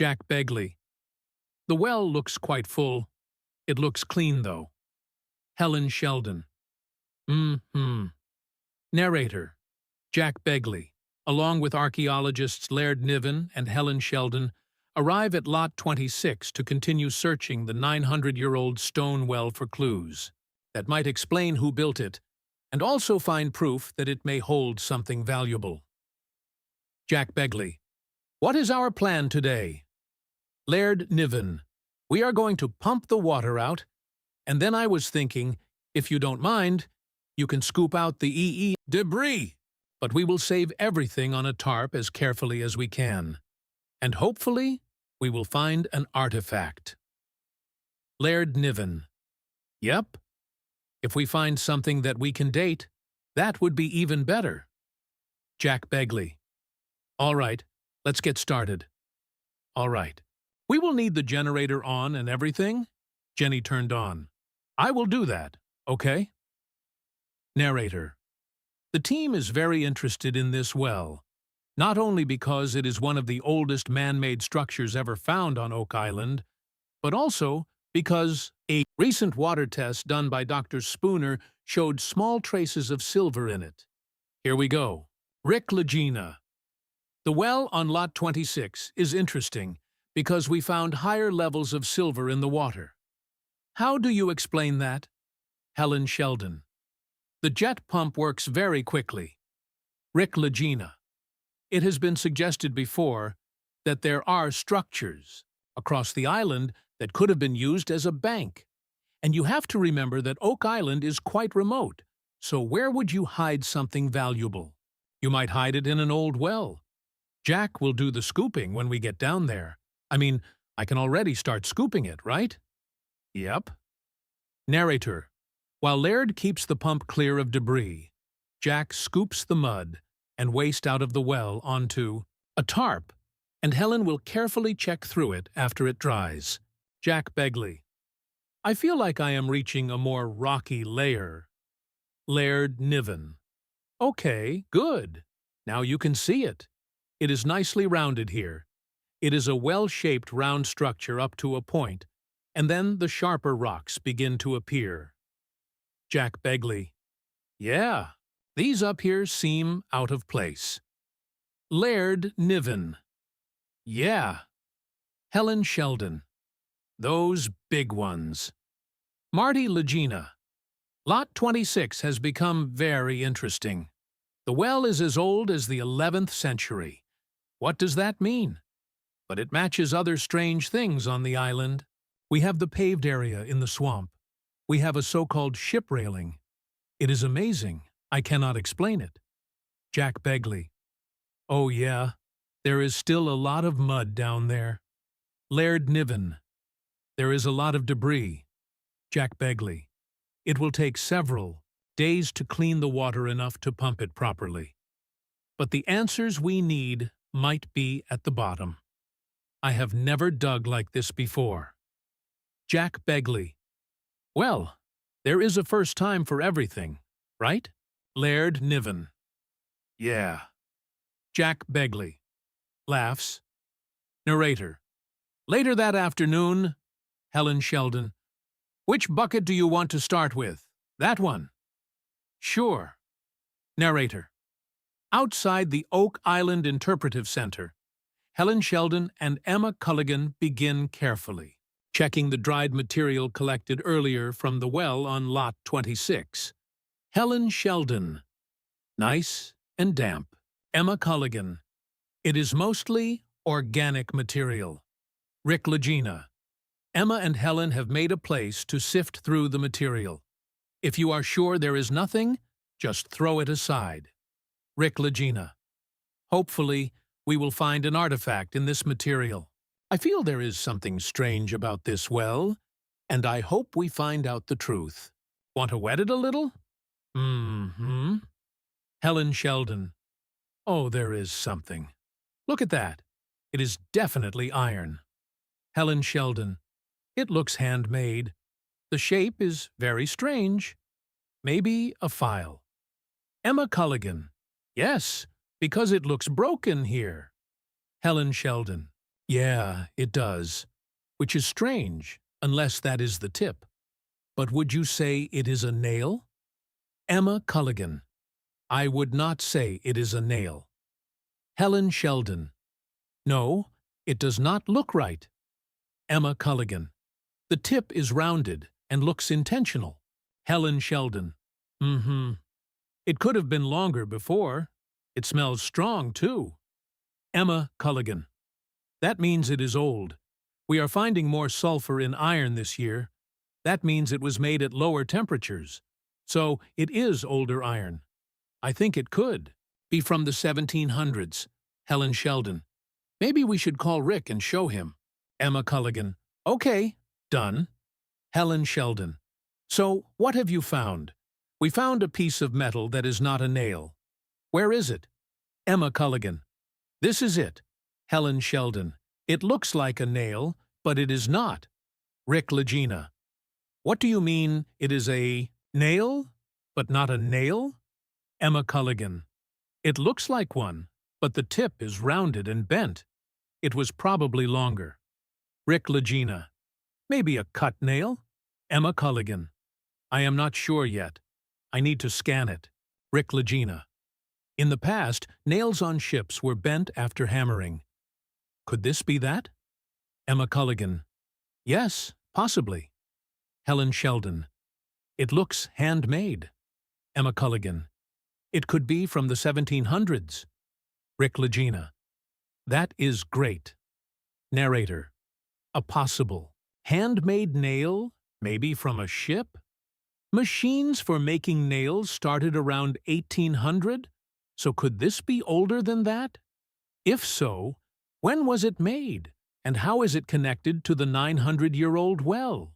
Jack Begley. The well looks quite full. It looks clean, though. Helen Sheldon. Narrator. Jack Begley, along with archaeologists Laird Niven and Helen Sheldon, arrive at Lot 26 to continue searching the 900-year-old stone well for clues that might explain who built it and also find proof that it may hold something valuable. Jack Begley. What is our plan today? Laird Niven. We are going to pump the water out, and then I was thinking, if you don't mind, you can scoop out the debris, but we will save everything on a tarp as carefully as we can. And hopefully, we will find an artifact. Laird Niven. Yep. If we find something that we can date, that would be even better. Jack Begley. All right, let's get started. All right. We will need the generator on and everything. Jenny turned on. I will do that, okay? Narrator. The team is very interested in this well, not only because it is one of the oldest man-made structures ever found on Oak Island, but also because a recent water test done by Dr. Spooner showed small traces of silver in it. Here we go. Rick Legina. The well on Lot 26 is interesting because we found higher levels of silver in the water. How do you explain that? Helen Sheldon. The jet pump works very quickly. Rick Legina. It has been suggested before that there are structures across the island that could have been used as a bank. And you have to remember that Oak Island is quite remote, so where would you hide something valuable? You might hide it in an old well. Jack will do the scooping when we get down there. I mean, I can already start scooping it, right? Yep. Narrator. While Laird keeps the pump clear of debris, Jack scoops the mud and waste out of the well onto a tarp, and Helen will carefully check through it after it dries. Jack Begley. I feel like I am reaching a more rocky layer. Laird Niven. Okay, good. Now you can see it. It is nicely rounded here. It is a well-shaped round structure up to a point, and then the sharper rocks begin to appear. Jack Begley. Yeah, these up here seem out of place. Laird Niven. Yeah. Helen Sheldon. Those big ones. Marty Legina. Lot 26 has become very interesting. The well is as old as the 11th century. What does that mean? But it matches other strange things on the island. We have the paved area in the swamp. We have a so-called ship railing. It is amazing. I cannot explain it. Jack Begley. Oh yeah, there is still a lot of mud down there. Laird Niven. There is a lot of debris. Jack Begley. It will take several days to clean the water enough to pump it properly. But the answers we need might be at the bottom. I have never dug like this before. Jack Begley. Well, there is a first time for everything, right? Laird Niven. Yeah. Jack Begley. Laughs. Narrator. Later that afternoon, Helen Sheldon. Which bucket do you want to start with? That one. Sure. Narrator. Outside the Oak Island Interpretive Center, Helen Sheldon and Emma Culligan begin carefully, checking the dried material collected earlier from the well on Lot 26. Helen Sheldon. Nice and damp. Emma Culligan. It is mostly organic material. Rick Legina. Emma and Helen have made a place to sift through the material. If you are sure there is nothing, just throw it aside. Rick Legina. Hopefully, we will find an artifact in this material. I feel there is something strange about this well, and I hope we find out the truth. Want to wet it a little? Helen Sheldon. Oh, there is something. Look at that. It is definitely iron. Helen Sheldon. It looks handmade. The shape is very strange. Maybe a file. Emma Culligan. Yes, because it looks broken here. Helen Sheldon. Yeah, it does. Which is strange, unless that is the tip. But would you say it is a nail? Emma Culligan. I would not say it is a nail. Helen Sheldon. No, it does not look right. Emma Culligan. The tip is rounded and looks intentional. Helen Sheldon. Mm-hmm. It could have been longer before. It smells strong, too. Emma Culligan. That means it is old. We are finding more sulfur in iron this year. That means it was made at lower temperatures. So it is older iron. I think it could be from the 1700s. Helen Sheldon. Maybe we should call Rick and show him. Emma Culligan. Okay, done. Helen Sheldon. So, what have you found? We found a piece of metal that is not a nail. Where is it? Emma Culligan. This is it. Helen Sheldon. It looks like a nail, but it is not. Rick Legina. What do you mean it is a nail, but not a nail? Emma Culligan. It looks like one, but the tip is rounded and bent. It was probably longer. Rick Legina. Maybe a cut nail? Emma Culligan. I am not sure yet. I need to scan it. Rick Legina. In the past, nails on ships were bent after hammering. Could this be that? Emma Culligan. Yes, possibly. Helen Sheldon. It looks handmade. Emma Culligan. It could be from the 1700s. Rick Legina. That is great. Narrator. A possible handmade nail, maybe from a ship? Machines for making nails started around 1800, so could this be older than that? If so, when was it made, and how is it connected to the 900-year-old well?